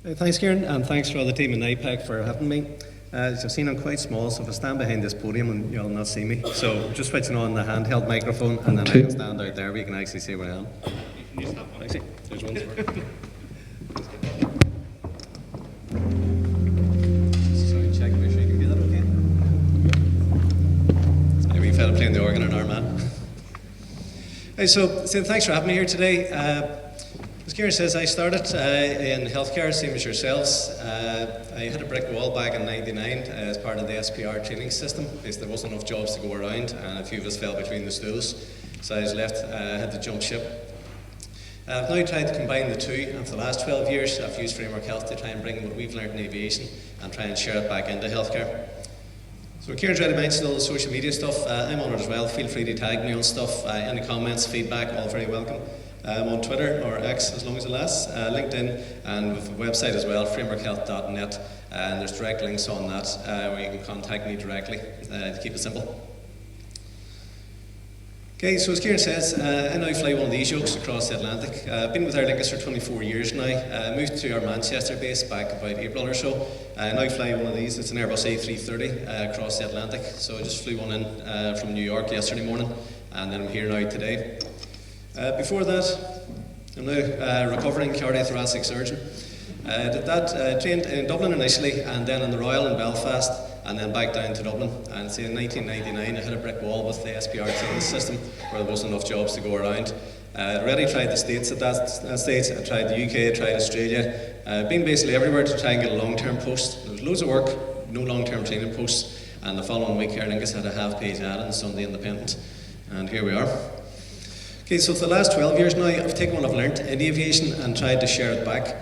Thanks, Kieran, and thanks for all the team in NIPEC for having me. As you've seen, I'm quite small, so if I stand behind this podium and you'll not see me. So just switching on the handheld microphone, and then I can stand out there where you can actually see where I am. Can you stand? Actually, there's one for Sorry, check, make sure you can do that okay. Maybe you've had playing the organ in our man. Hey, so thanks for having me here today. As Kieran says, I started in healthcare, same as yourselves. I hit a brick wall back in '99 as part of the SPR training system, because there wasn't enough jobs to go around, and a few of us fell between the stools. So I was left, had to jump ship. I've now tried to combine the two, and for the last 12 years, I've used Framework Health to try and bring what we've learned in aviation and try and share it back into healthcare. So Kieran's already mentioned all the social media stuff. I'm on it as well. Feel free to tag me on stuff. Any comments, feedback, all very welcome. I'm on Twitter, or X as long as it lasts, LinkedIn, and with a website as well, frameworkhealth.net, and there's direct links on that where you can contact me directly to keep it simple. Okay, so as Kieran says, I now fly one of these yokes across the Atlantic. I've been with Aer Lingus for 24 years now. Moved to our Manchester base back about April or so. I now fly one of these. It's an Airbus A330 across the Atlantic. So I just flew one in from New York yesterday morning, and then I'm here now today. Before that, I'm now recovering cardiothoracic surgeon. Did that, trained in Dublin initially, and then in the Royal in Belfast, and then back down to Dublin. And say in 1999, I hit a brick wall with the SPR training system, where there wasn't enough jobs to go around. I'd already tried the States at that stage. I tried the UK, I tried Australia. Been basically everywhere to try and get a long-term post. There was loads of work, no long-term training posts, and the following week, Aer Lingus had a half-page ad in the Sunday Independent, and here we are. Okay, so for the last 12 years now, I've taken what I've learned in aviation and tried to share it back.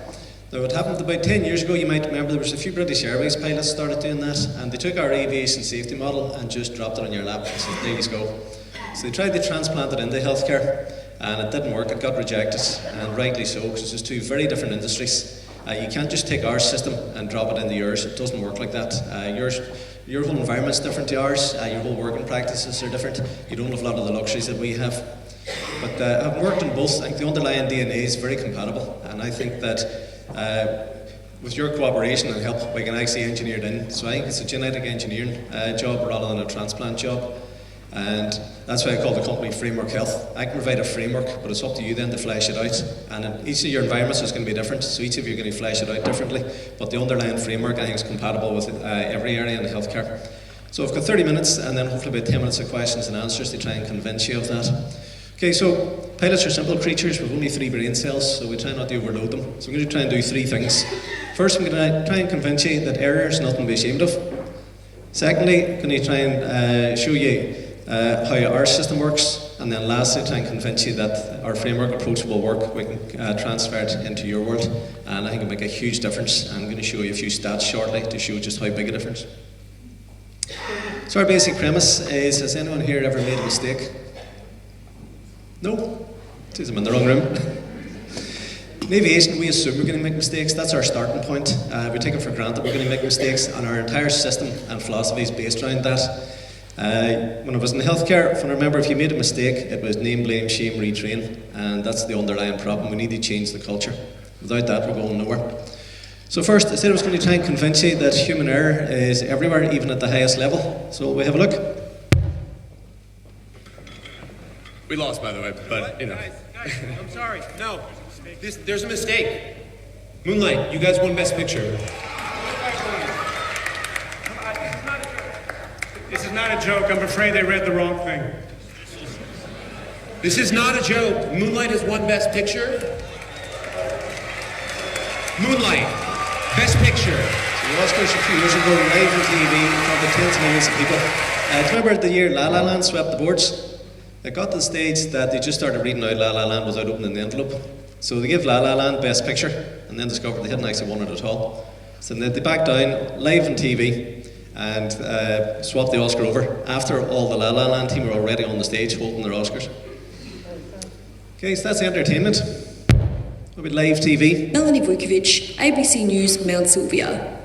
Now, what happened about 10 years ago, you might remember there was a few British Airways pilots started doing that, and they took our aviation safety model and just dropped it on your lap and said, there you go. So they tried to transplant it into healthcare, and it didn't work. It got rejected, and rightly so, because it's just two very different industries. You can't just take our system and drop it into yours. It doesn't work like that. Your whole environment's different to ours. Your whole working practices are different. You don't have a lot of the luxuries that we have. But I've worked in both. I think the underlying DNA is very compatible, and I think that with your cooperation and help, we can actually engineer it in. So I think it's a genetic engineering job rather than a transplant job, and that's why I call the company Framework Health. I can provide a framework, but it's up to you then to flesh it out. And each of your environments is going to be different, so each of you are going to flesh it out differently. But the underlying framework, I think, is compatible with every area in healthcare. So I've got 30 minutes, and then hopefully about 10 minutes of questions and answers to try and convince you of that. Okay, so pilots are simple creatures with only 3 brain cells, so we try not to overload them. So I'm going to try and do 3 things. First, I'm going to try and convince you that error is nothing to be ashamed of. Secondly, I'm going to try and show you how our system works. And then lastly, try and convince you that our framework approach will work. We can transfer it into your world, and I think it'll make a huge difference. I'm going to show you a few stats shortly to show just how big a difference. So our basic premise is, has anyone here ever made a mistake? No? Geez, I'm in the wrong room. In aviation, we assume we're going to make mistakes. That's our starting point. We take it for granted we're going to make mistakes, and our entire system and philosophy is based around that. When I was in healthcare, if I remember, if you made a mistake, it was name, blame, shame, retrain, and that's the underlying problem. We need to change the culture. Without that, we're going nowhere. So first, I said I was going to try and convince you that human error is everywhere, even at the highest level. So we have a look. We lost, by the way, but, you know. Guys, I'm sorry. No, there's a mistake. Moonlight, you guys won Best Picture. This is not a joke. I'm afraid they read the wrong thing. This is not a joke. Moonlight has won Best Picture. Moonlight, Best Picture. So the Oscars a few years ago, live on TV, in front of tens of millions of people. Do you remember the year La La Land swept the boards? It got to the stage that they just started reading out La La Land without opening the envelope. So they gave La La Land Best Picture, and then discovered they hadn't actually won it at all. So then they backed down, live on TV, and swapped the Oscar over after all the La La Land team were already on the stage holding their Oscars. Okay, so that's the entertainment. What about live TV? Melanie Vukovic, ABC News, Mount Sylvia.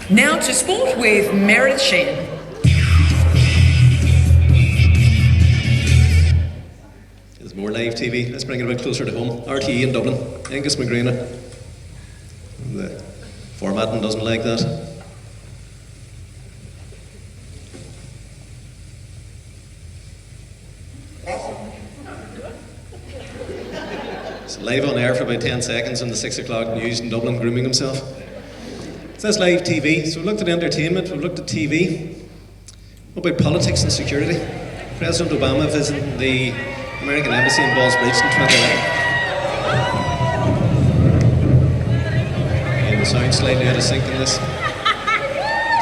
Now to sport with Meredith Sheehan. There's more live TV. Let's bring it a bit closer to home. RTE in Dublin, Angus McGreena. The formatting doesn't like that. It's live on air for about 10 seconds on the 6 o'clock news in Dublin, grooming himself. So that's live TV. So we've looked at entertainment, we've looked at TV. What about politics and security? President Obama visited the American Embassy in Ballsbridge in 2011. And the sound slightly out of sync in this. So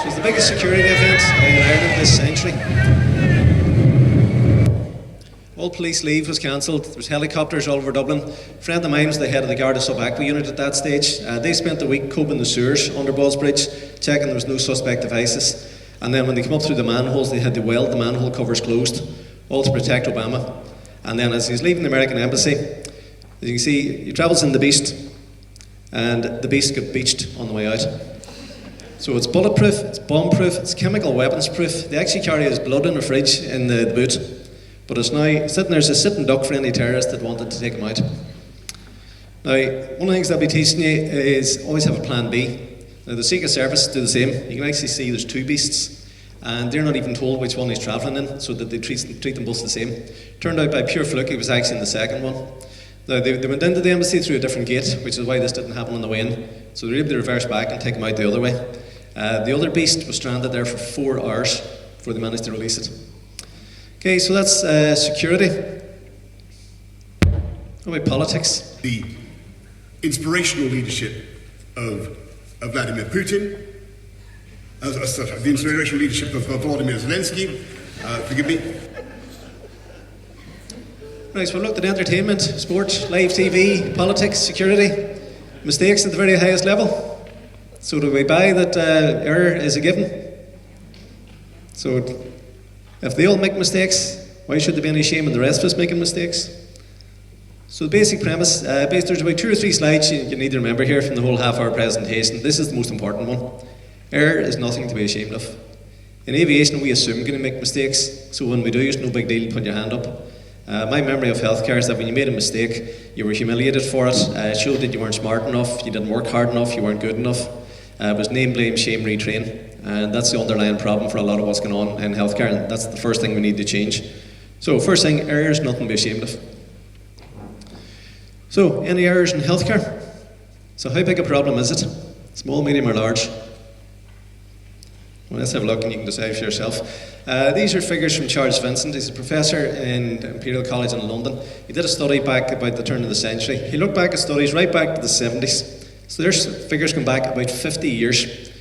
it's the biggest security event in Ireland this century. All police leave was cancelled. There was helicopters all over Dublin. A friend of mine was the head of the Garda Sub-Aqua unit at that stage. They spent the week combing the sewers under Ballsbridge, checking there was no suspect devices. And then when they came up through the manholes, they had to weld the manhole covers closed, all to protect Obama. And then as he's leaving the American Embassy, as you can see, he travels in the Beast, and the Beast got beached on the way out. So it's bulletproof, it's bomb-proof, it's chemical weapons-proof. They actually carry his blood in a fridge in the boot. But it's now sitting there as a sitting duck for any terrorist that wanted to take him out. Now, one of the things I'll be teaching you is always have a plan B. Now, the Secret Service do the same. You can actually see there's two beasts, and they're not even told which one he's travelling in, so that they treat them both the same. Turned out by pure fluke, he was actually in the second one. Now, they went into the embassy through a different gate, which is why this didn't happen on the way in. So they were able to reverse back and take him out the other way. The other beast was stranded there for 4 hours before they managed to release it. Okay, so that's security. What about politics? The inspirational leadership of Vladimir Putin, the inspirational leadership of Volodymyr Zelensky, forgive me. Right, so we've looked at entertainment, sport, live TV, politics, security, mistakes at the very highest level. So do we buy that error is a given? So if they all make mistakes, why should there be any shame in the rest of us making mistakes? So the basic premise, there's about 2 or 3 slides you need to remember here from the whole half-hour presentation. This is the most important one. Error is nothing to be ashamed of. In aviation, we assume we're going to make mistakes, so when we do, it's no big deal, put your hand up. My memory of healthcare is that when you made a mistake, you were humiliated for it. It showed that you weren't smart enough, you didn't work hard enough, you weren't good enough. It was name, blame, shame, retrain. And that's the underlying problem for a lot of what's going on in healthcare, and that's the first thing we need to change. So first thing, error is nothing to be ashamed of. So, any errors in healthcare? So how big a problem is it? Small, medium or large? Well, let's have a look and you can decide for yourself. These are figures from Charles Vincent. He's a professor in Imperial College in London. He did a study back about the turn of the century. He looked back at studies right back to the 70s. So there's figures going back about 50 years.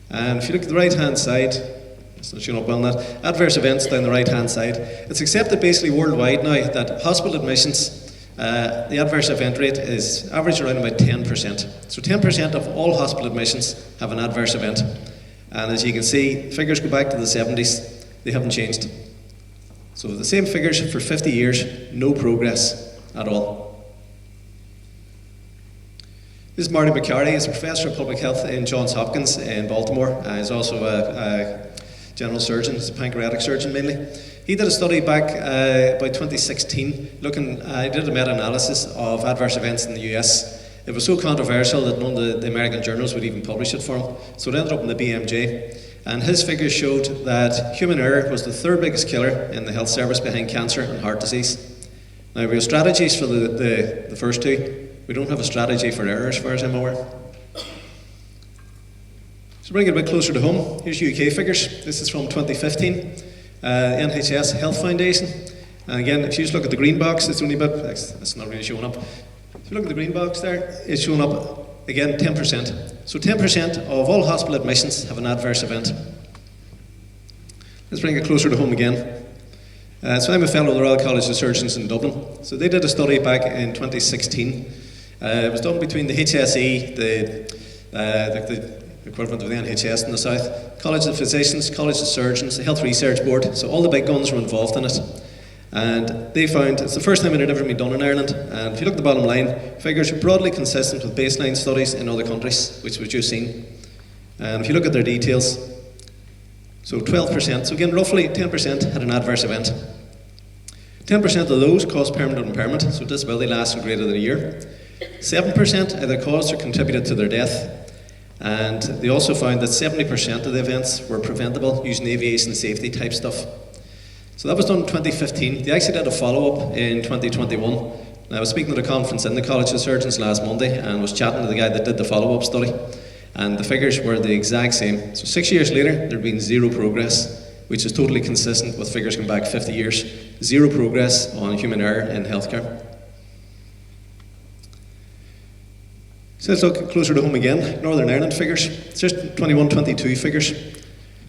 And if you look at the right-hand side, it's not showing up well on that, adverse events down the right-hand side. It's accepted basically worldwide now that hospital admissions, the adverse event rate is average around about 10%. So 10% of all hospital admissions have an adverse event. And as you can see, figures go back to the 70s, they haven't changed. So the same figures for 50 years, no progress at all. This is Marty McCarty. He's a professor of public health in Johns Hopkins in Baltimore. He's also a general surgeon. He's a pancreatic surgeon mainly. He did a study back about 2016, he did a meta-analysis of adverse events in the US. It was so controversial that none of the American journals would even publish it for him. So it ended up in the BMJ. And his figures showed that human error was the 3rd biggest killer in the health service behind cancer and heart disease. Now we have strategies for the first 2. We don't have a strategy for error as far as I'm aware. So bring it a bit closer to home. Here's UK figures. This is from 2015. NHS Health Foundation. And again, if you just look at the green box, it's only about, that's not really showing up. If you look at the green box there, it's showing up, again, 10%. So 10% of all hospital admissions have an adverse event. Let's bring it closer to home again. So I'm a fellow of the Royal College of Surgeons in Dublin. So they did a study back in 2016. It was done between the HSE, the equivalent of the NHS in the south, College of Physicians, College of Surgeons, the Health Research Board. So all the big guns were involved in it. And they found it's the first time it had ever been done in Ireland. And if you look at the bottom line, figures are broadly consistent with baseline studies in other countries, which we've just seen. And if you look at their details, so 12%, so again, roughly 10% had an adverse event. 10% of those cause permanent impairment, so disability lasting greater than a year. 7% either caused or contributed to their death. And they also found that 70% of the events were preventable using aviation safety type stuff. So that was done in 2015. They actually did a follow-up in 2021. And I was speaking at a conference in the College of Surgeons last Monday and was chatting to the guy that did the follow-up study. And the figures were the exact same. So 6 years later, there'd been zero progress, which is totally consistent with figures going back 50 years. Zero progress on human error in healthcare. So let's look closer to home again. Northern Ireland figures. It's just 21-22 figures.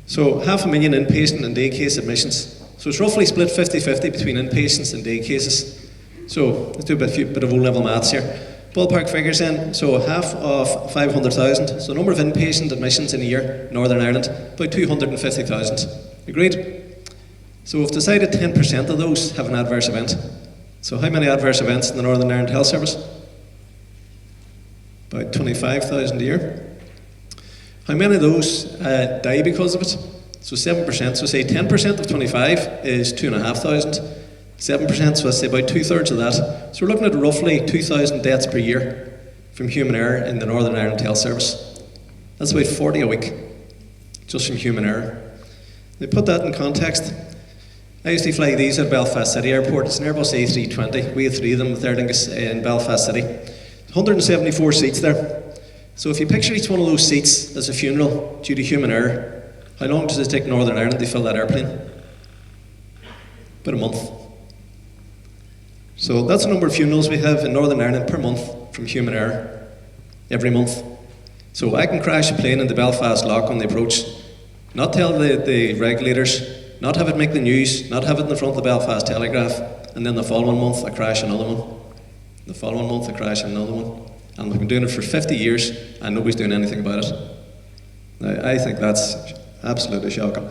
So 500,000 inpatient and day case admissions. So it's roughly split 50-50 between inpatients and day cases. So let's do a bit of O-level maths here. Ballpark figures then, so half of 500,000. So number of inpatient admissions in a year, Northern Ireland, about 250,000. Agreed? So we've decided 10% of those have an adverse event. So how many adverse events in the Northern Ireland Health Service? About 25,000 a year. How many of those die because of it? So 7%, so say 10% of 25 is 2,500. 7%, so let's say about 2/3 of that. So we're looking at roughly 2,000 deaths per year from human error in the Northern Ireland Health Service. That's about 40 a week, just from human error. Now put that in context. I used to fly these at Belfast City Airport. It's an Airbus A320. We had 3 of them with Aer Lingus in Belfast City. 174 seats there. So if you picture each one of those seats as a funeral due to human error, how long does it take Northern Ireland to fill that airplane? About a month. So that's the number of funerals we have in Northern Ireland per month from human error, every month. So I can crash a plane in the Belfast Lock on the approach, not tell the regulators, not have it make the news, not have it in the front of the Belfast Telegraph, and then the following month I crash another one. The following month I crash another one. And we've been doing it for 50 years and nobody's doing anything about it. Now, I think that's absolutely shocking.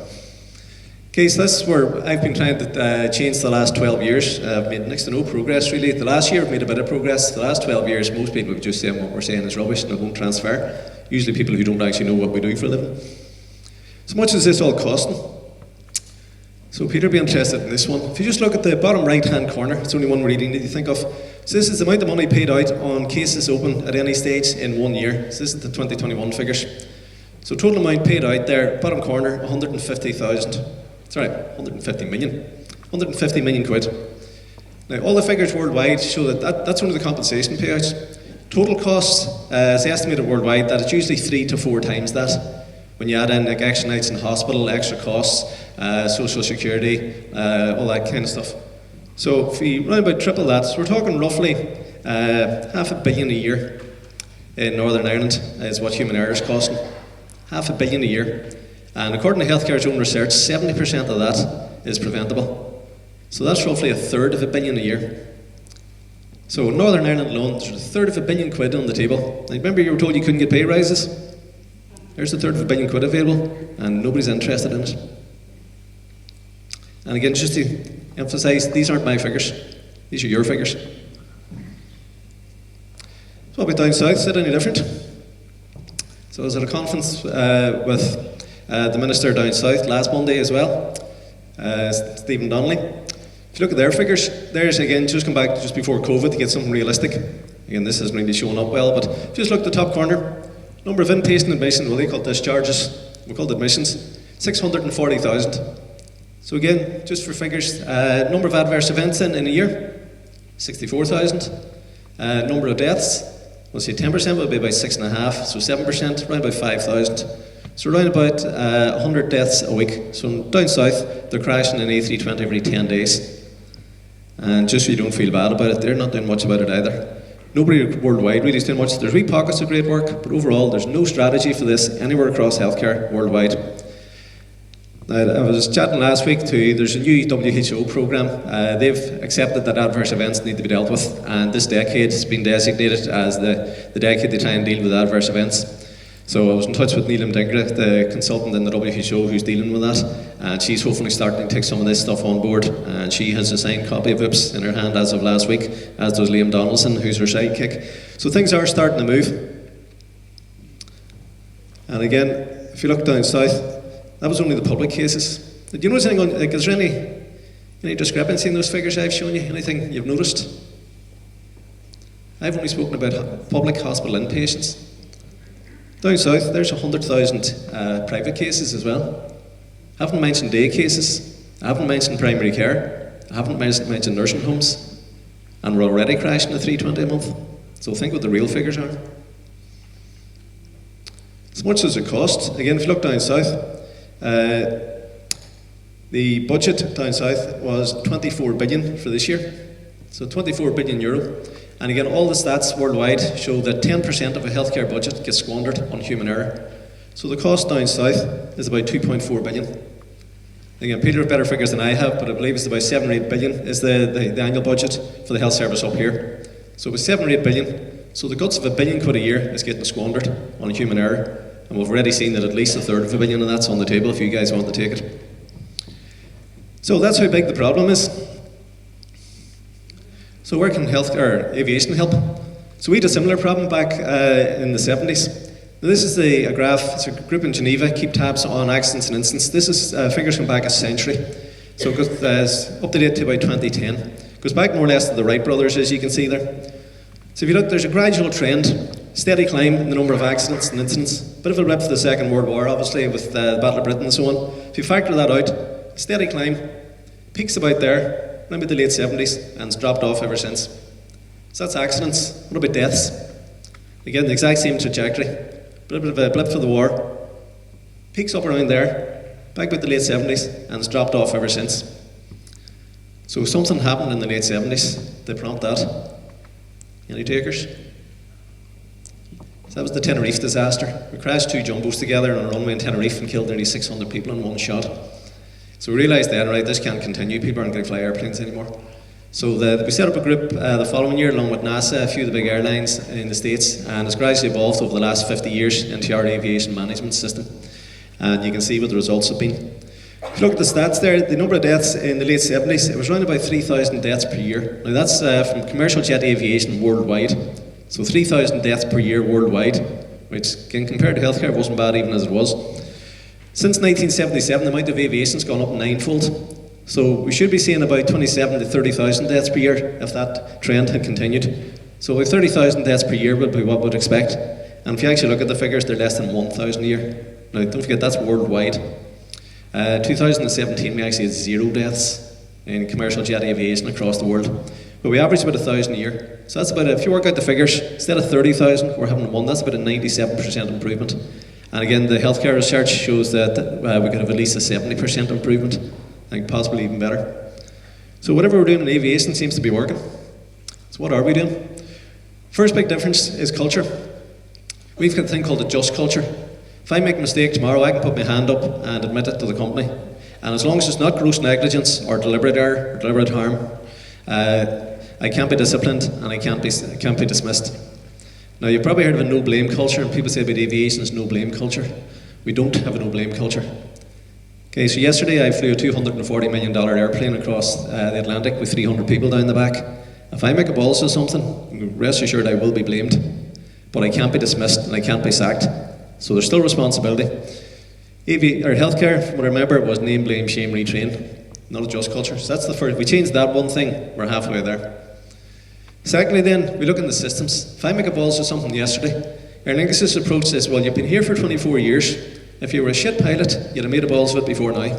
Okay, so this is where I've been trying to change the last 12 years. I've made next to no progress really. The last year I've made a bit of progress. The last 12 years most people would just say what we're saying is rubbish and it won't transfer. Usually people who don't actually know what we do for a living. So much is this all costing? So Peter will be interested in this one. If you just look at the bottom right hand corner, it's only one reading that you think of. So this is the amount of money paid out on cases open at any stage in 1 year. So this is the 2021 figures. So total amount paid out there, bottom corner, 150,000. Sorry, 150 million. 150 million quid. Now, all the figures worldwide show that's only the compensation payouts. Total costs is estimated worldwide that it's usually 3 to 4 times that. When you add in like extra nights in hospital, extra costs, social security, all that kind of stuff. So if we round about triple that, so we're talking roughly $500 million a year in Northern Ireland is what human error is costing. $500 million a year. And according to Healthcare's own research, 70% of that is preventable. So that's roughly $1/3 billion a year. So in Northern Ireland alone, there's $1/3 billion quid on the table. Now, remember you were told you couldn't get pay rises? There's $1/3 billion quid available, and nobody's interested in it. And again, just to emphasise, these aren't my figures. These are your figures. So I'll be down south, is it any different? So I was at a conference with the minister down south last Monday as well, Stephen Donnelly. If you look at their figures, there's again, just come back just before COVID to get something realistic. Again, this isn't really showing up well, but just look at the top corner. Number of inpatient admissions, well they call discharges, we call it admissions, 640,000. So again, just for figures, number of adverse events in a year, 64,000. Number of deaths, we'll say 10% would be about 6.5, so 7%, around about 5,000. So around about 100 deaths a week. So down south, they're crashing an A320 every 10 days. And just so you don't feel bad about it, they're not doing much about it either. Nobody worldwide really is doing much. There's wee pockets of great work, but overall there's no strategy for this anywhere across healthcare worldwide. I was chatting last week to, there's a new WHO programme. They've accepted that adverse events need to be dealt with, and this decade has been designated as the decade to try and deal with adverse events. So I was in touch with Neelam Dhingra, the consultant in the WHO who's dealing with that, and she's hopefully starting to take some of this stuff on board, and she has a signed copy of IPS in her hand as of last week, as does Liam Donaldson, who's her sidekick. So things are starting to move. And again, if you look down south, that was only the public cases. Do you notice anything on, like, is there any Any discrepancy in those figures I've shown you? Anything you've noticed? I've only spoken about public hospital inpatients. Down south, there's 100,000 private cases as well. I haven't mentioned day cases. I haven't mentioned primary care. I haven't mentioned nursing homes. And we're already crashing the 320 a month. So think what the real figures are. As much as it cost, again, if you look down south, the budget down south was 24 billion for this year. So 24 billion euro. And again, all the stats worldwide show that 10% of a healthcare budget gets squandered on human error. So the cost down south is about 2.4 billion. Again, Peter has better figures than I have, but I believe it's about 7 or 8 billion is the annual budget for the health service up here. So it was 7 or 8 billion. So the guts of £1 billion a year is getting squandered on human error. And we've already seen that at least a third of £1 billion, and that's on the table if you guys want to take it. So that's how big the problem is. So where can aviation help? So we had a similar problem back in the 70s. Now this is a graph, it's a group in Geneva, keep tabs on accidents and incidents. This is figures from back a century. So it goes up to date to about 2010. It goes back more or less to the Wright brothers, as you can see there. So if you look, there's a gradual trend, steady climb in the number of accidents and incidents. Bit of a rip for the Second World War, obviously, with the Battle of Britain and so on. If you factor that out, steady climb, peaks about there, maybe the late 70s, and it's dropped off ever since. So that's accidents. What about deaths? Again, the exact same trajectory. Bit of a blip for the war. Peaks up around there, back about the late 70s, and it's dropped off ever since. So something happened in the late 70s to prompt that. Any takers? So that was the Tenerife disaster. We crashed 2 jumbos together on a runway in Tenerife and killed nearly 600 people in one shot. So we realised then, right, this can't continue. People aren't going to fly airplanes anymore. So we set up a group the following year along with NASA, a few of the big airlines in the States, and it's gradually evolved over the last 50 years into our aviation management system. And you can see what the results have been. If you look at the stats there, the number of deaths in the late 70s, it was around about 3,000 deaths per year. Now that's from commercial jet aviation worldwide. So 3,000 deaths per year worldwide, which again, compared to healthcare wasn't bad even as it was. Since 1977, the amount of aviation's gone up 9-fold. So we should be seeing about 27 to 30,000 deaths per year if that trend had continued. So with 30,000 deaths per year would be what we'd expect. And if you actually look at the figures, they're less than 1,000 a year. Now don't forget, that's worldwide. 2017 we actually had 0 deaths in commercial jet aviation across the world. But we average about 1,000 a year. So that's about, if you work out the figures, instead of 30,000, we're having 1, that's about a 97% improvement. And again, the healthcare research shows that we could have at least a 70% improvement. I think possibly even better. So whatever we're doing in aviation seems to be working. So what are we doing? First big difference is culture. We've got a thing called a just culture. If I make a mistake tomorrow, I can put my hand up and admit it to the company. And as long as it's not gross negligence or deliberate error or deliberate harm, I can't be disciplined and I can't be dismissed. Now you've probably heard of a no-blame culture, and people say about aviation is no-blame culture. We don't have a no-blame culture. Okay, so yesterday I flew a $240 million airplane across the Atlantic with 300 people down the back. If I make a balls of something, rest assured I will be blamed. But I can't be dismissed and I can't be sacked. So there's still responsibility. Healthcare, from what I remember, it was name, blame, shame, retrain. Not a just culture. So that's the first. If we change that one thing, we're halfway there. Secondly then, we look in the systems. If I make a balls of something yesterday, Aer Lingus' approach is, well, you've been here for 24 years. If you were a shit pilot, you'd have made a balls of it before now.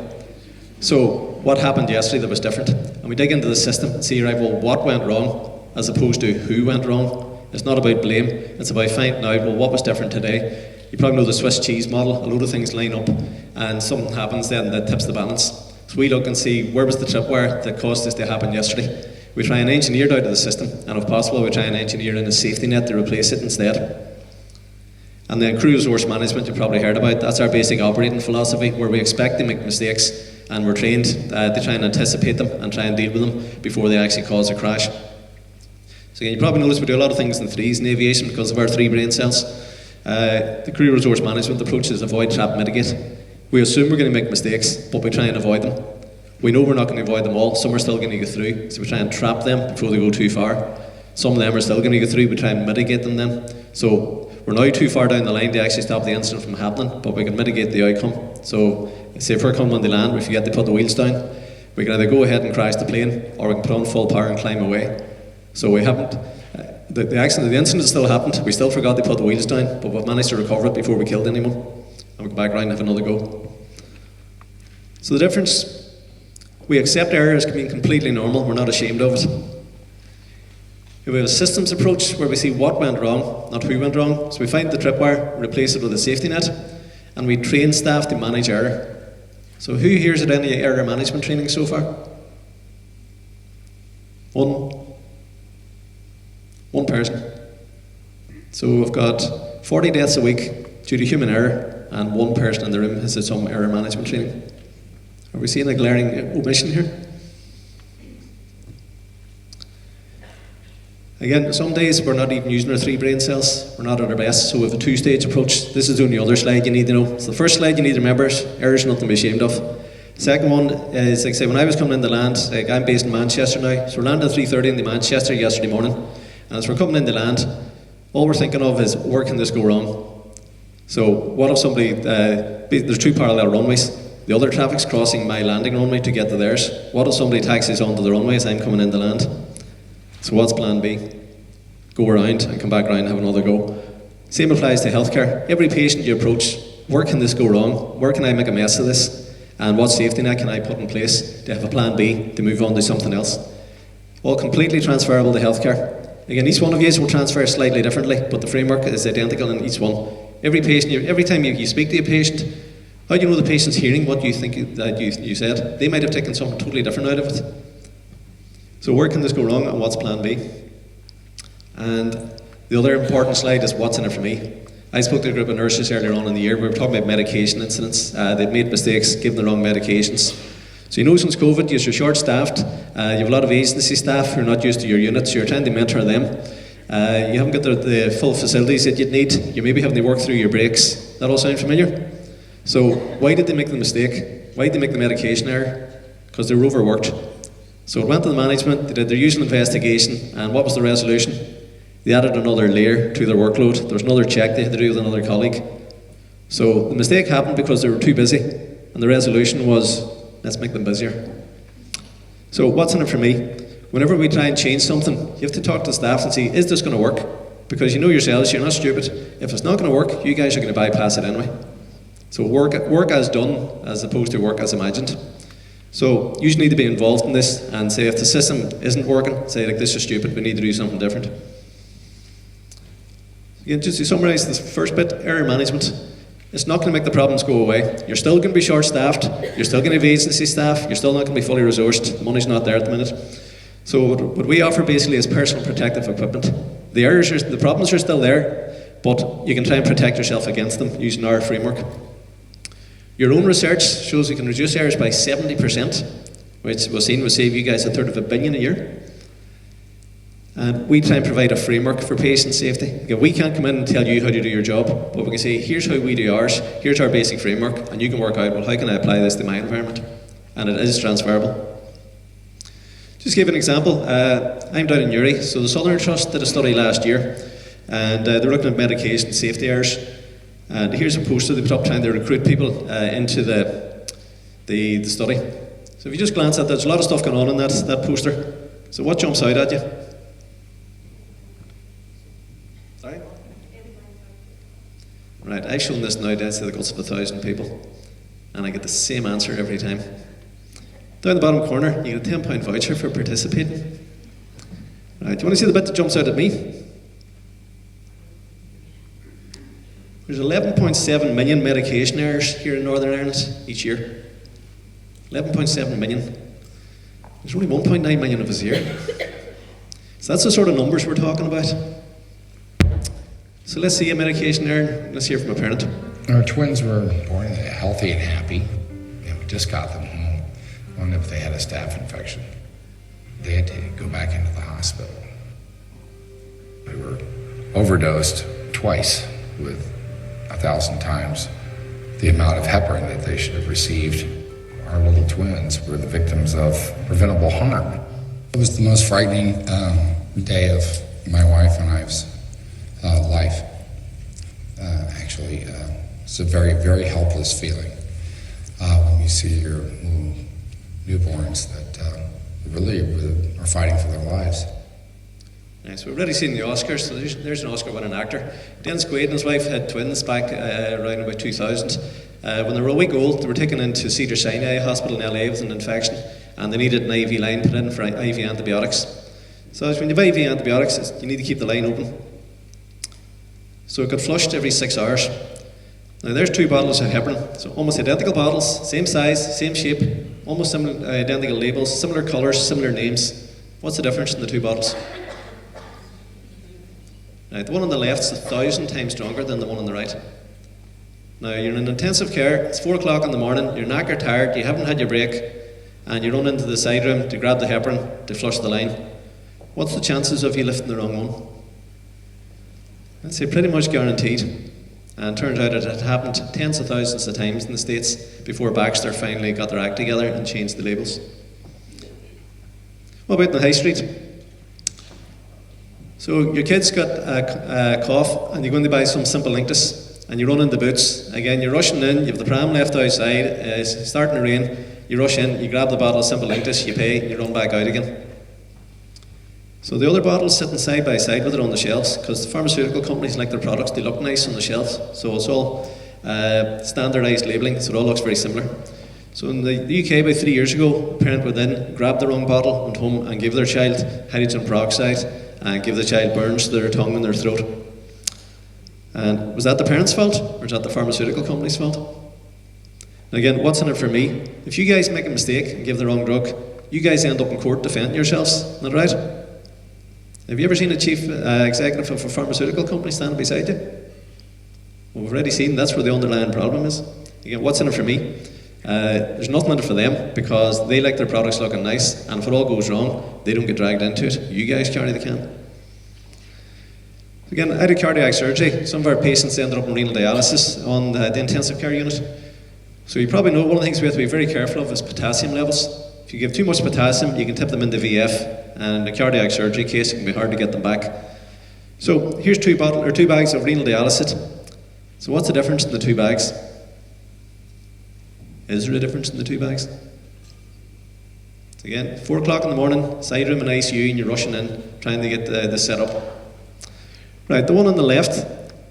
So what happened yesterday that was different? And we dig into the system and see, right, well, what went wrong as opposed to who went wrong. It's not about blame, it's about finding out, well, what was different today? You probably know the Swiss cheese model. A load of things line up and something happens then that tips the balance. So we look and see, where was the tripwire that caused this to happen yesterday? We try and engineer it out of the system, and if possible we try and engineer in a safety net to replace it instead. And then crew resource management, you've probably heard about. That's our basic operating philosophy, where we expect to make mistakes and we're trained to try and anticipate them and try and deal with them before they actually cause a crash. So again, you probably notice we do a lot of things in threes in aviation because of our 3 brain cells. The crew resource management approach is avoid, trap, mitigate. We assume we're going to make mistakes, but we try and avoid them. We know we're not going to avoid them all. Some are still going to go through, so we try and trap them before they go too far. Some of them are still going to go through, we try and mitigate them then. So we're now too far down the line to actually stop the incident from happening, but we can mitigate the outcome. So say if we're coming on the land, we forget to put the wheels down, We can either go ahead and crash the plane, or we can put on full power and climb away. So we haven't. The incident still happened. We still forgot to put the wheels down, but we've managed to recover it before we killed anyone. And we go back around and have another go. So the difference, we accept error as being completely normal. We're not ashamed of it. We have a systems approach where we see what went wrong, not who went wrong. So we find the tripwire, replace it with a safety net, and we train staff to manage error. So who here's had any error management training so far? One person. So we've got 40 deaths a week due to human error, and one person in the room has had some error management training. Are we seeing a glaring omission here? Again, some days we're not even using our 3 brain cells. We're not at our best, so we have a 2-stage approach. This is the only other slide you need to know. So the first slide you need to remember is error is nothing to be ashamed of. The second one is, like I say, when I was coming into land, I'm based in Manchester now, so we landed at 3:30 in Manchester yesterday morning, and as we're coming into land, all we're thinking of is, where can this go wrong? So what if somebody, there's 2 parallel runways. The other traffic's crossing my landing runway to get to theirs. What if somebody taxis onto the runway as I'm coming into land? So what's plan B? Go around and come back around and have another go. Same applies to healthcare. Every patient you approach, where can this go wrong? Where can I make a mess of this? And what safety net can I put in place to have a plan B to move on to something else? All completely transferable to healthcare. Again, each one of you will transfer slightly differently, but the framework is identical in each one. Every patient, every time you speak to a patient, how do you know the patient's hearing what you think that you said? They might have taken something totally different out of it. So where can this go wrong and what's plan B? And the other important slide is what's in it for me. I spoke to a group of nurses earlier on in the year. We were talking about medication incidents. They've made mistakes, given the wrong medications. So you know, since COVID, you're short-staffed. You have a lot of agency staff who are not used to your units, so you're trying to mentor them. You haven't got the full facilities that you'd need. You maybe having to work through your breaks. That all sound familiar? So why did they make the mistake? Why did they make the medication error? Because they were overworked. So it went to the management, they did their usual investigation, and what was the resolution? They added another layer to their workload. There was another check they had to do with another colleague. So the mistake happened because they were too busy, and the resolution was, let's make them busier. So what's in it for me? Whenever we try and change something, you have to talk to staff and see, is this going to work? Because you know yourselves, you're not stupid. If it's not going to work, you guys are going to bypass it anyway. So work as done, as opposed to work as imagined. So you need to be involved in this and say, if the system isn't working, say, like, this is stupid, we need to do something different. Again, just to summarise this first bit, error management. It's not going to make the problems go away. You're still going to be short-staffed, you're still going to have agency staff, you're still not going to be fully resourced, the money's not there at the minute. So what we offer basically is personal protective equipment. The problems are still there, but you can try and protect yourself against them using our framework. Your own research shows you can reduce errors by 70%, which was seen will save you guys $1/3 billion a year. And we try and provide a framework for patient safety. Again, we can't come in and tell you how to do your job, but we can say, here's how we do ours, here's our basic framework, and you can work out, well, how can I apply this to my environment? And it is transferable. Just to give an example, I'm down in Uri, so the Southern Trust did a study last year, and they were looking at medication safety errors. And here's a poster they put up trying to recruit people into the study. So if you just glance at that, there's a lot of stuff going on in that poster. So what jumps out at you? Sorry? Right, I've shown this nowadays to the guts of 1,000 people, and I get the same answer every time. Down the bottom corner, you get a £10 voucher for participating. Right, do you want to see the bit that jumps out at me? There's 11.7 million medication errors here in Northern Ireland each year. 11.7 million. There's only 1.9 million of us here. So that's the sort of numbers we're talking about. So let's see a medication error. Let's hear from a parent. Our twins were born healthy and happy. We just got them home. Wondered if they had a staph infection. They had to go back into the hospital. They were overdosed twice with 1,000 times the amount of heparin that they should have received. Our little twins were the victims of preventable harm. It was the most frightening day of my wife and I's life. It's a very, very helpless feeling when you see your little newborns that really are fighting for their lives. So we've already seen the Oscars, so there's an Oscar-winning actor. Dennis Quaid and his wife had twins back around about 2000. When they were a week old, they were taken into Cedars-Sinai Hospital in LA with an infection, and they needed an IV line put in for IV antibiotics. So when you buy IV antibiotics, you need to keep the line open. So it got flushed every 6 hours. Now there's 2 bottles of heparin, so almost identical bottles, same size, same shape, almost similar, identical labels, similar colours, similar names. What's the difference in the 2 bottles? Right, the one on the left is 1,000 times stronger than the one on the right. Now you're in intensive care, it's 4 o'clock in the morning, you're knackered tired, you haven't had your break, and you run into the side room to grab the heparin to flush the line. What's the chances of you lifting the wrong one? I'd say pretty much guaranteed. And it turns out it had happened tens of thousands of times in the States before Baxter finally got their act together and changed the labels. What about in the high street? So your kid's got a cough and you're going to buy some simple Linctus and you run into Boots. Again, you're rushing in, you have the pram left outside, it's starting to rain, you rush in, you grab the bottle of simple Linctus, you pay, you run back out again. So the other bottles sitting side by side with it on the shelves because the pharmaceutical companies like their products, they look nice on the shelves. So it's all standardised labelling, so it all looks very similar. So in the UK about 3 years ago, a parent would then grab the wrong bottle, went home and gave their child hydrogen peroxide and give the child burns to their tongue and their throat. And was that the parents' fault or is that the pharmaceutical company's fault? And again, what's in it for me? If you guys make a mistake and give the wrong drug, you guys end up in court defending yourselves, isn't that right? Have you ever seen a chief executive of a pharmaceutical company stand beside you? Well, we've already seen that's where the underlying problem is. Again, what's in it for me? There's nothing in it for them because they like their products looking nice, and if it all goes wrong, they don't get dragged into it. You guys carry the can. Again, out of cardiac surgery, some of our patients ended up in renal dialysis on the intensive care unit. So you probably know one of the things we have to be very careful of is potassium levels. If you give too much potassium, you can tip them into VF, and in a cardiac surgery case, it can be hard to get them back. So here's 2 bags of renal dialysate. So what's the difference in the 2 bags? Is there a difference in the 2 bags? So again, 4 o'clock in the morning, side room in ICU, and you're rushing in, trying to get the setup. Right, the one on the left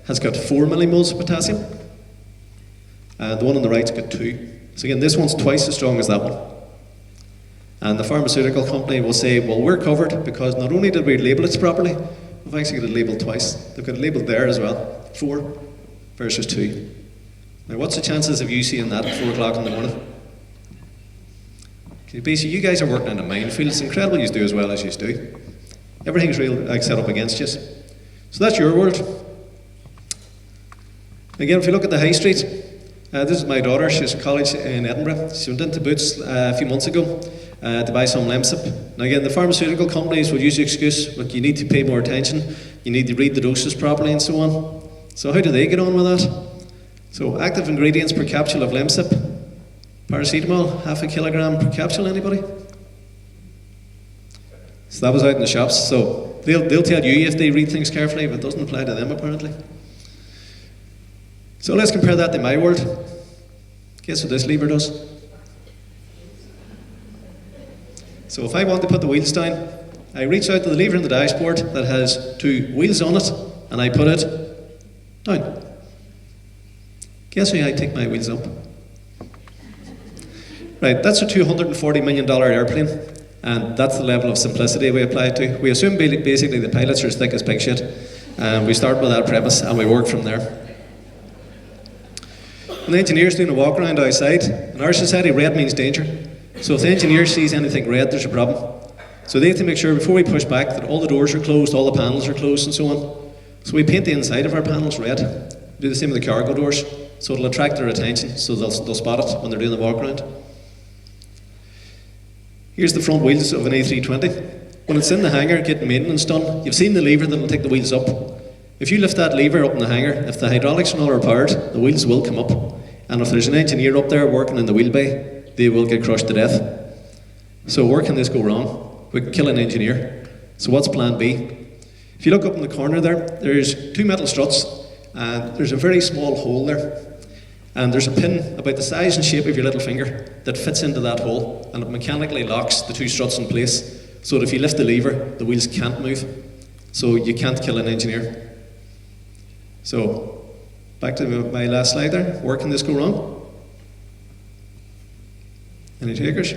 has got 4 millimoles of potassium, and the one on the right's got 2. So again, this one's twice as strong as that one. And the pharmaceutical company will say, well, we're covered because not only did we label it properly, we've actually got it labelled twice. They've got it labelled there as well, 4 versus 2. Now, what's the chances of you seeing that at 4 o'clock in the morning? Okay, basically, you guys are working in a minefield. It's incredible you do as well as you do. Everything's real set up against you. So that's your world. Again, if you look at the high street, this is my daughter. She's at college in Edinburgh. She went into Boots a few months ago to buy some Lemsip. Now again, the pharmaceutical companies would use the excuse, look, you need to pay more attention, you need to read the doses properly and so on. So how do they get on with that? So active ingredients per capsule of Lemsip. Paracetamol, 0.5 kilogram per capsule, anybody? So that was out in the shops. So they'll tell you if they read things carefully, but it doesn't apply to them apparently. So let's compare that to my world. Guess what this lever does? So if I want to put the wheels down, I reach out to the lever in the dashboard that has 2 wheels on it, and I put it down. Guess how I take my wheels up? Right, that's a $240 million airplane, and that's the level of simplicity we apply it to. We assume basically the pilots are as thick as pig shit, and we start with that premise and we work from there. And the engineer's doing a walk around outside. In our society, red means danger. So if the engineer sees anything red, there's a problem. So they have to make sure before we push back that all the doors are closed, all the panels are closed and so on. So we paint the inside of our panels red. We do the same with the cargo doors. So it'll attract their attention, so they'll spot it when they're doing the walk around. Here's the front wheels of an A320. When it's in the hangar getting maintenance done, you've seen the lever that will take the wheels up. If you lift that lever up in the hangar, if the hydraulics and all are powered, the wheels will come up. And if there's an engineer up there working in the wheel bay, they will get crushed to death. So where can this go wrong? We can kill an engineer. So what's plan B? If you look up in the corner there, there's 2 metal struts, and there's a very small hole there. And there's a pin about the size and shape of your little finger that fits into that hole, and it mechanically locks the two struts in place so that if you lift the lever, the wheels can't move. So you can't kill an engineer. So, back to my last slide there. Where can this go wrong? Any takers?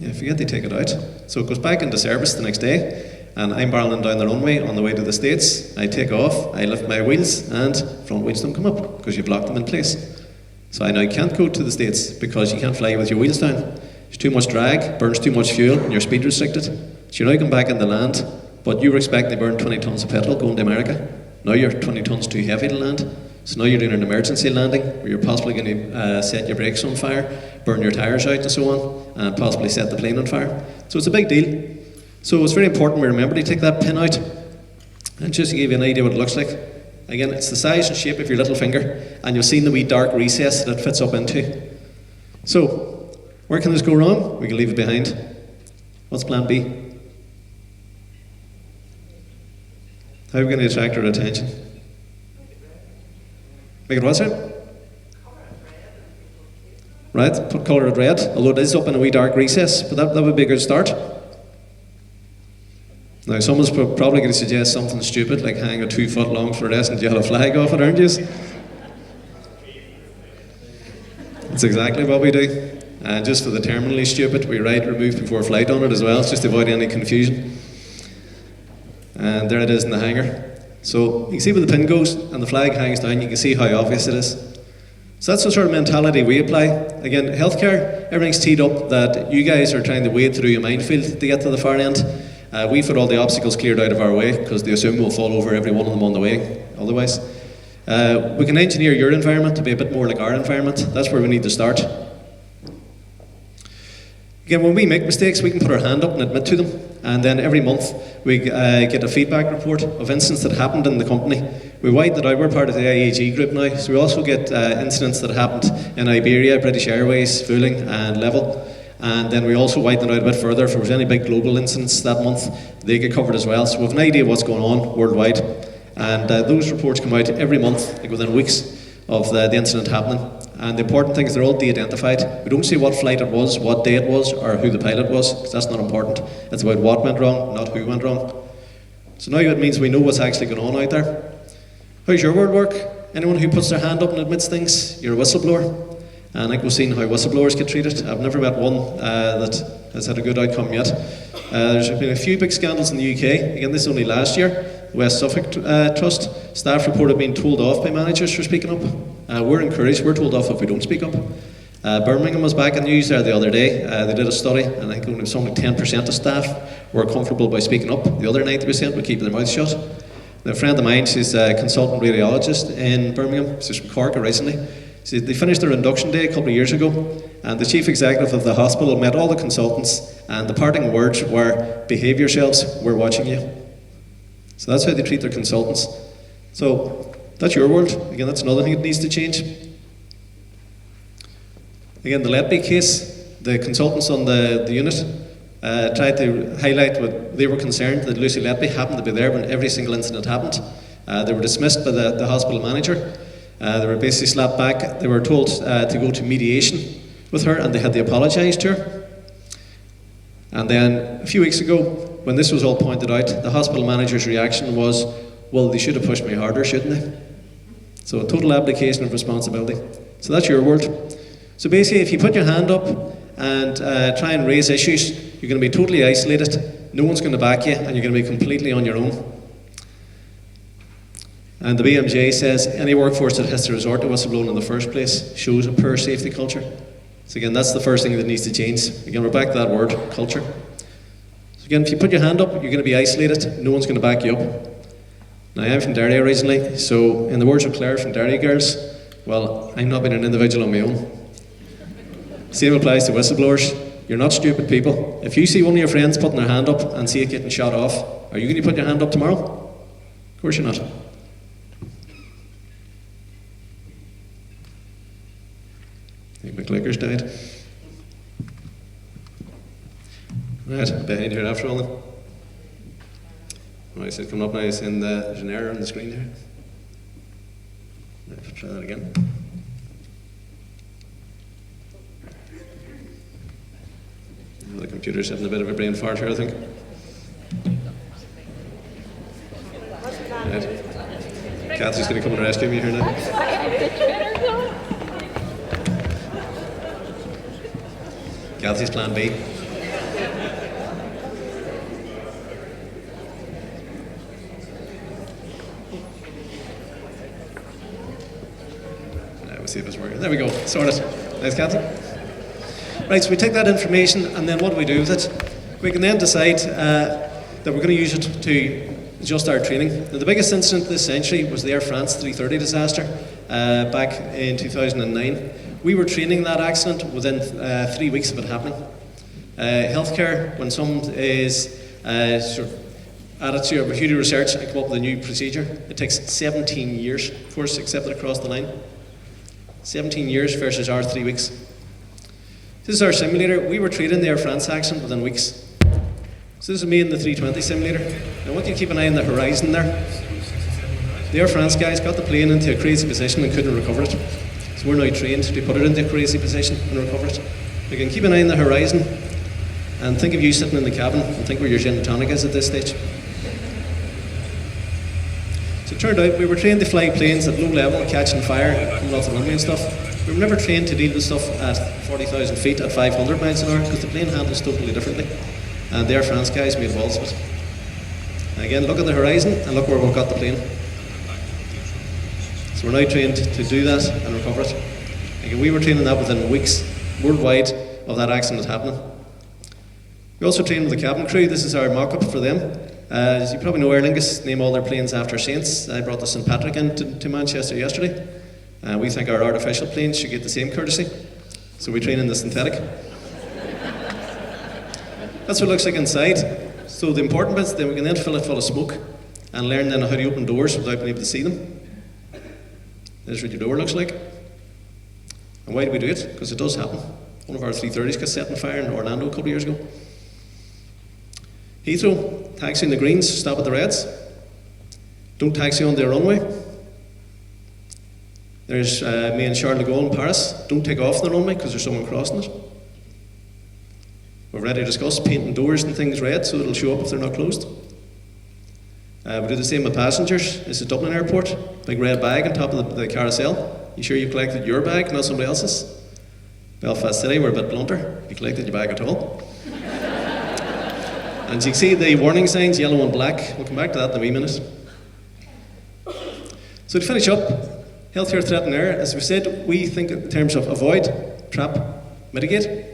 Yeah, forget to take it out. So it goes back into service the next day, and I'm barreling down the runway on the way to the States. I take off, I lift my wheels, and front wheels don't come up because you've locked them in place. So I now can't go to the States because you can't fly with your wheels down. There's too much drag, burns too much fuel, and you're speed restricted. So you're now going back in the land, but you were expecting to burn 20 tons of petrol going to America. Now you're 20 tons too heavy to land. So now you're doing an emergency landing where you're possibly going to set your brakes on fire, burn your tyres out and so on, and possibly set the plane on fire. So it's a big deal. So it's very important we remember to take that pin out. And just to give you an idea what it looks like, again, it's the size and shape of your little finger, and you'll see the wee dark recess that it fits up into. So, where can this go wrong? We can leave it behind. What's plan B? How are we going to attract our attention? Make it what, sir? Right, colour it red, although it is up in a wee dark recess, but that would be a good start. Now, someone's probably going to suggest something stupid, like hang a 2-foot long fluorescent yellow flag off it, aren't you? That's exactly what we do. And just for the terminally stupid, we write remove before flight on it as well, just to avoid any confusion. And there it is in the hangar. So you can see where the pin goes and the flag hangs down, you can see how obvious it is. So that's the sort of mentality we apply. Again, healthcare, everything's teed up that you guys are trying to wade through a minefield to get to the far end. We've had all the obstacles cleared out of our way because they assume we'll fall over every one of them on the way otherwise. We can engineer your environment to be a bit more like our environment. That's where we need to start. Again, when we make mistakes, we can put our hand up and admit to them. And then every month we get a feedback report of incidents that happened in the company. We widen it out. We're part of the IAG group now. So we also get incidents that happened in Iberia, British Airways, Vueling and Level. And then we also widen it out a bit further. If there was any big global incidents that month, they get covered as well. So we have an idea of what's going on worldwide. And those reports come out every month, like within weeks of the incident happening. And the important thing is they're all de-identified. We don't say what flight it was, what day it was, or who the pilot was, because that's not important. It's about what went wrong, not who went wrong. So now it means we know what's actually going on out there. How's your world work? Anyone who puts their hand up and admits things, you're a whistleblower. And I think we've seen how whistleblowers get treated. I've never met one that has had a good outcome yet. There's been a few big scandals in the UK. Again, this is only last year. The West Suffolk Trust staff reported being told off by managers for speaking up. We're encouraged, we're told off if we don't speak up. Birmingham was back in the news there the other day. They did a study, and I think only something like 10% of staff were comfortable by speaking up. The other 90% were keeping their mouths shut. Now, a friend of mine, she's a consultant radiologist in Birmingham. She's from Cork originally. So they finished their induction day a couple of years ago, and the chief executive of the hospital met all the consultants, and the parting words were, behave yourselves, we're watching you. So that's how they treat their consultants. So that's your world. Again, that's another thing that needs to change. Again, the Letby case, the consultants on the unit tried to highlight what they were concerned that Lucy Letby happened to be there when every single incident happened. They were dismissed by the hospital manager. They were basically slapped back. They were told to go to mediation with her, and they had to apologise to her. And then a few weeks ago, when this was all pointed out, the hospital manager's reaction was, well, they should have pushed me harder, shouldn't they? So a total abdication of responsibility. So that's your world. So basically, if you put your hand up and try and raise issues, you're going to be totally isolated. No one's going to back you, and you're going to be completely on your own. And the BMJ says any workforce that has to resort to whistleblowing in the first place shows a poor safety culture. So again, that's the first thing that needs to change. Again, we're back to that word, culture. So again, if you put your hand up, you're going to be isolated. No one's going to back you up. Now, I'm from Derry originally, so in the words of Claire from Derry Girls, well, I'm not being an individual on my own. Same applies to whistleblowers. You're not stupid people. If you see one of your friends putting their hand up and see it getting shot off, are you going to put your hand up tomorrow? Of course you're not. I think my clicker's died. Right, behind here after all then. Right, so it's coming up now, it's in there's an error on the screen there. Let's try that again. The computer's having a bit of a brain fart here, I think. Right. Kathy's going to come and rescue me here now. Kathy's plan B. We'll see if it's working. There we go. Sorted. Thanks, Kathy. Right, so we take that information and then what do we do with it? We can then decide that we're going to use it to adjust our training. Now, the biggest incident this century was the Air France 330 disaster back in 2009. We were training that accident within 3 weeks of it happening. Healthcare, when someone is sort of added to a huge research and come up with a new procedure, it takes 17 years before it's accepted across the line. 17 years versus our 3 weeks. This is our simulator. We were training the Air France accident within weeks. So this is me in the 320 simulator. Now I want you to keep an eye on the horizon there. The Air France guys got the plane into a crazy position and couldn't recover it. So we're now trained to put it into a crazy position and recover it. You can keep an eye on the horizon and think of you sitting in the cabin and think where your gin and tonic is at this stage. So it turned out we were trained to fly planes at low level, catching fire, coming off the runway and stuff. We were never trained to deal with stuff at 40,000 feet at 500 miles an hour because the plane handles totally differently. And the Air France guys made balls of it. And again, look at the horizon and look where we've got the plane. So we're now trained to do that and recover it. Again, we were training that within weeks worldwide of that accident happening. We also trained with the cabin crew. This is our mock-up for them. As you probably know, Aer Lingus name all their planes after saints. I brought the St Patrick in to Manchester yesterday. We think our artificial planes should get the same courtesy. So we train in the synthetic. That's what it looks like inside. So the important bits, then we can then fill it full of smoke and learn then how to open doors without being able to see them. There's what your door looks like. And why do we do it? Because it does happen. One of our 330s got set on fire in Orlando a couple of years ago. Heathrow, taxi in the greens, stop at the reds. Don't taxi on their runway. There's me and Charles de Gaulle in Paris. Don't take off the runway because there's someone crossing it. We've already discussed painting doors and things red so it'll show up if they're not closed. We do the same with passengers. This is Dublin Airport. Big red bag on top of the carousel. You sure you collected your bag, not somebody else's? Belfast City, we're a bit blunter. You collected your bag at all. And you can see the warning signs, yellow and black. We'll come back to that in a wee minute. So to finish up, healthcare threat and error. As we said, we think in terms of avoid, trap, mitigate.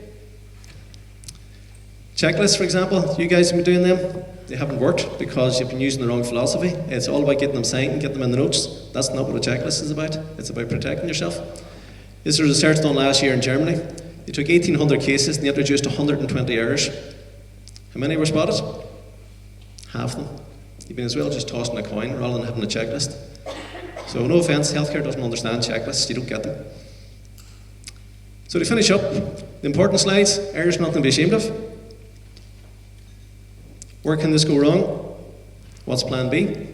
Checklists, for example, you guys have been doing them. They haven't worked because you've been using the wrong philosophy. It's all about getting them signed and get them in the notes. That's not what a checklist is about. It's about protecting yourself. This was research done last year in Germany. They took 1,800 cases and they introduced 120 errors. How many were spotted? Half them. You've been as well just tossing a coin rather than having a checklist. So no offence, healthcare doesn't understand checklists, you don't get them. So to finish up, the important slides, errors nothing to be ashamed of. Where can this go wrong? What's plan B?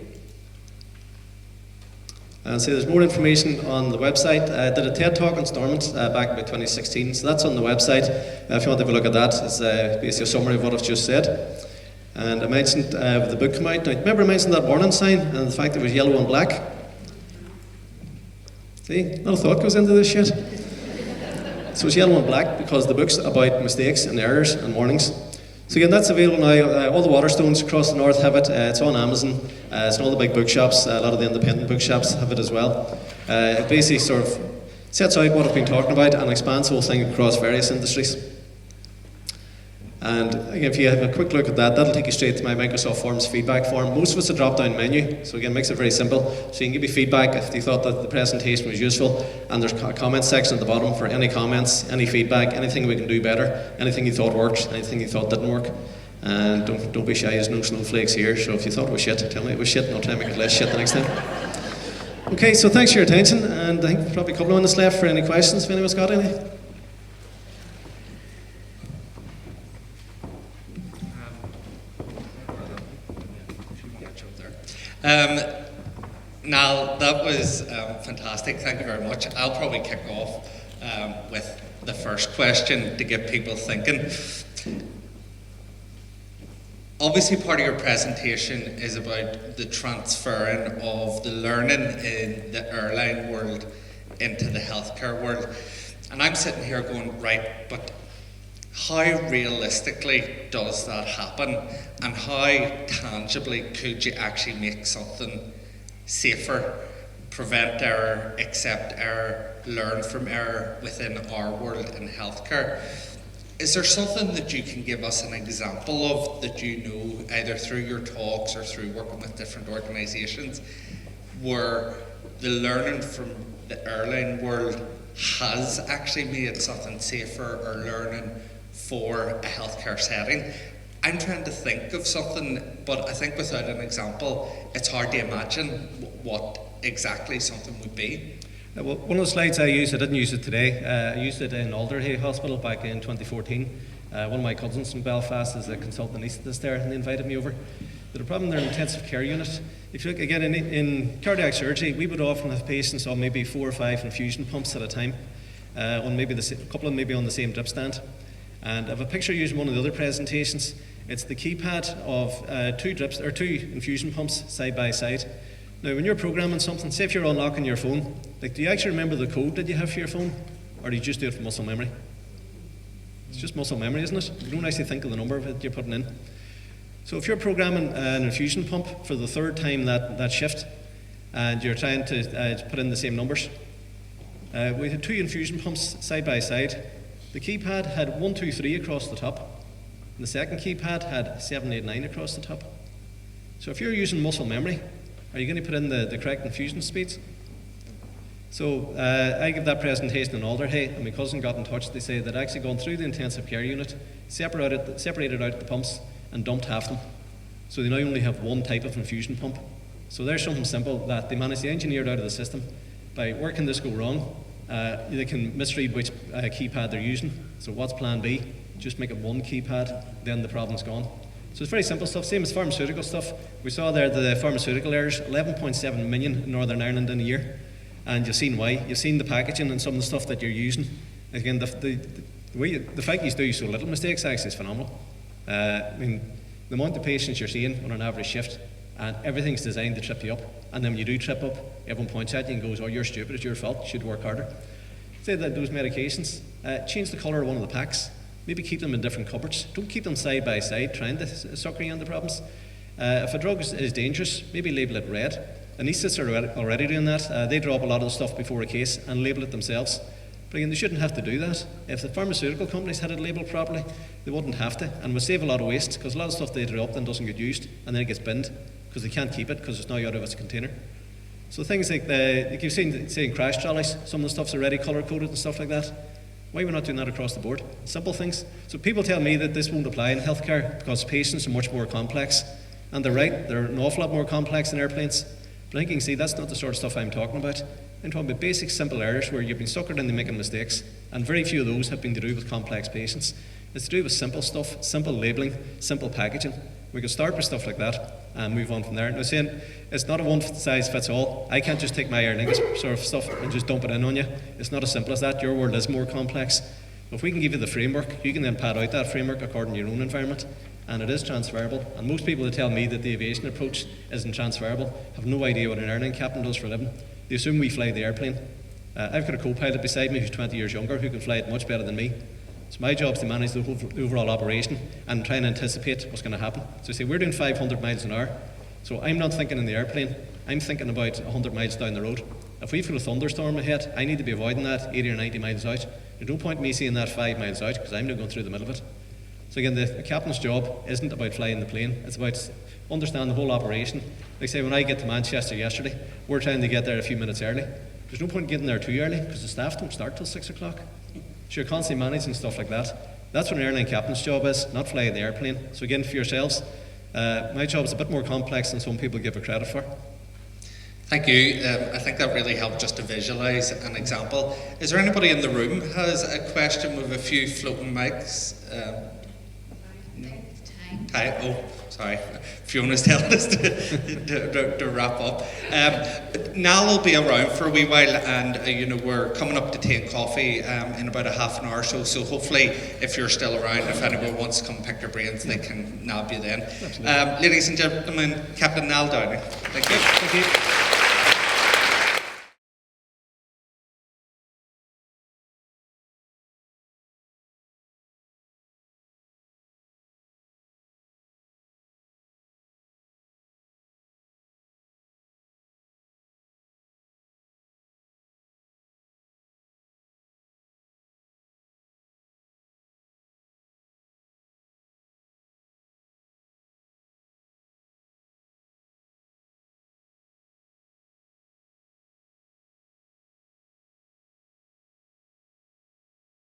And so there's more information on the website. I did a TED talk on Stormont back in 2016, so that's on the website. If you want to have a look at that, it's basically a summary of what I've just said. And I mentioned the book come out. Now, remember I mentioned that warning sign and the fact that it was yellow and black? See, not a thought goes into this shit. So it's yellow and black because the book's about mistakes and errors and warnings. So again, that's available now. All the Waterstones across the north have it. It's on Amazon. It's in all the big bookshops. A lot of the independent bookshops have it as well. It basically sort of sets out what I've been talking about and expands the whole thing across various industries. And again, if you have a quick look at that, that'll take you straight to my Microsoft Forms feedback form. Most of it's a drop-down menu, so again, makes it very simple. So you can give me feedback if you thought that the presentation was useful, and there's a comment section at the bottom for any comments, any feedback, anything we can do better, anything you thought worked, anything you thought didn't work. And don't be shy, there's no snowflakes here, so if you thought it was shit, tell me it was shit, and I'll try and make it less shit the next time. Okay, so thanks for your attention, and I think probably a couple of minutes left for any questions, if anyone's got any. Niall, that was fantastic. Thank you very much. I'll probably kick off with the first question to get people thinking. Obviously, part of your presentation is about the transferring of the learning in the airline world into the healthcare world. And I'm sitting here going, right, but how realistically does that happen? And how tangibly could you actually make something safer, prevent error, accept error, learn from error within our world in healthcare? Is there something that you can give us an example of that you know, either through your talks or through working with different organisations, where the learning from the airline world has actually made something safer or learning for a healthcare setting? I'm trying to think of something, but I think without an example, it's hard to imagine what exactly something would be. Well, one of the slides I used, I didn't use it today. I used it in Alderhay Hospital back in 2014. One of my cousins from Belfast is a consultant anaesthetist there, and they invited me over. They had a problem in their intensive care unit. If you look again in cardiac surgery, we would often have patients on maybe 4 or 5 infusion pumps at a time, on maybe a couple of them maybe on the same drip stand. And I have a picture using one of the other presentations. It's the keypad of 2 infusion pumps side by side. Now, when you're programming something, say if you're unlocking your phone, do you actually remember the code that you have for your phone, or do you just do it from muscle memory? It's just muscle memory, isn't it? You don't actually think of the number that you're putting in. So if you're programming an infusion pump for the 3rd time that shift, and you're trying to put in the same numbers, we had 2 infusion pumps side by side. The keypad had 1, 2, 3 across the top, and the second keypad had 7, 8, 9 across the top. So if you're using muscle memory, are you going to put in the correct infusion speeds? So I give that presentation in Alderhay, and my cousin got in touch. They say they'd actually gone through the intensive care unit, separated out the pumps, and dumped half them. So they now only have 1 type of infusion pump. So there's something simple that they managed to engineer it out of the system. By where can this go wrong? They can misread which keypad they're using. So what's plan B? Just make it 1 keypad, then the problem's gone. So it's very simple stuff, same as pharmaceutical stuff. We saw there the pharmaceutical errors, 11.7 million in Northern Ireland in a year. And you've seen why. You've seen the packaging and some of the stuff that you're using. Again, the fact you do so little mistakes actually is phenomenal. I mean, the amount of patients you're seeing on an average shift, and everything's designed to trip you up. And then when you do trip up, everyone points at you and goes, oh, you're stupid, it's your fault, you should work harder. Say that those medications, change the colour of one of the packs. Maybe keep them in different cupboards. Don't keep them side by side trying to sucker you into problems. If a drug is dangerous, maybe label it red. Anaesthetists are already doing that. They drop a lot of the stuff before a case and label it themselves. But again, they shouldn't have to do that. If the pharmaceutical companies had it labelled properly, they wouldn't have to, and would save a lot of waste, because a lot of stuff they drop then doesn't get used, and then it gets binned, because they can't keep it, because it's now out of its container. So things like you've seen, say, in crash trolleys, some of the stuff's already colour-coded and stuff like that. Why are we not doing that across the board? Simple things. So people tell me that this won't apply in healthcare because patients are much more complex. And they're right, they're an awful lot more complex than airplanes. But I think you can see that's not the sort of stuff I'm talking about. I'm talking about basic, simple errors where you've been suckered into making mistakes. And very few of those have been to do with complex patients. It's to do with simple stuff, simple labelling, simple packaging. We could start with stuff like that and move on from there. Now, saying it's not a one-size-fits-all. I can't just take my Aer Lingus sort of stuff and just dump it in on you. It's not as simple as that. Your world is more complex. If we can give you the framework, you can then pad out that framework according to your own environment, and it is transferable. And most people that tell me that the aviation approach isn't transferable have no idea what an airline captain does for a living. They assume we fly the airplane. I've got a co-pilot beside me who's 20 years younger who can fly it much better than me. So my job is to manage the overall operation and try and anticipate what's going to happen. So say we're doing 500 miles an hour. So I'm not thinking in the airplane, I'm thinking about 100 miles down the road. If we've got a thunderstorm ahead, I need to be avoiding that 80 or 90 miles out. There's no point in me seeing that 5 miles out because I'm not going through the middle of it. So again, the captain's job isn't about flying the plane, it's about understanding the whole operation. Like say when I get to Manchester yesterday, we're trying to get there a few minutes early. There's no point in getting there too early because the staff don't start till 6 o'clock. So you're constantly managing stuff like that. That's what an airline captain's job is, not flying the airplane. So again, for yourselves, my job is a bit more complex than some people give it credit for. Thank you. I think that really helped just to visualise an example. Is there anybody in the room who has a question with a few floating mics? Oh, sorry. Fiona's telling us to wrap up. Niall will be around for a wee while, and we're coming up to tea and coffee in about a half an hour or so. So hopefully, if you're still around, if anyone wants to come pick their brains, they can nab you then. Ladies and gentlemen, Captain Niall Downey. Thank you. Thank you.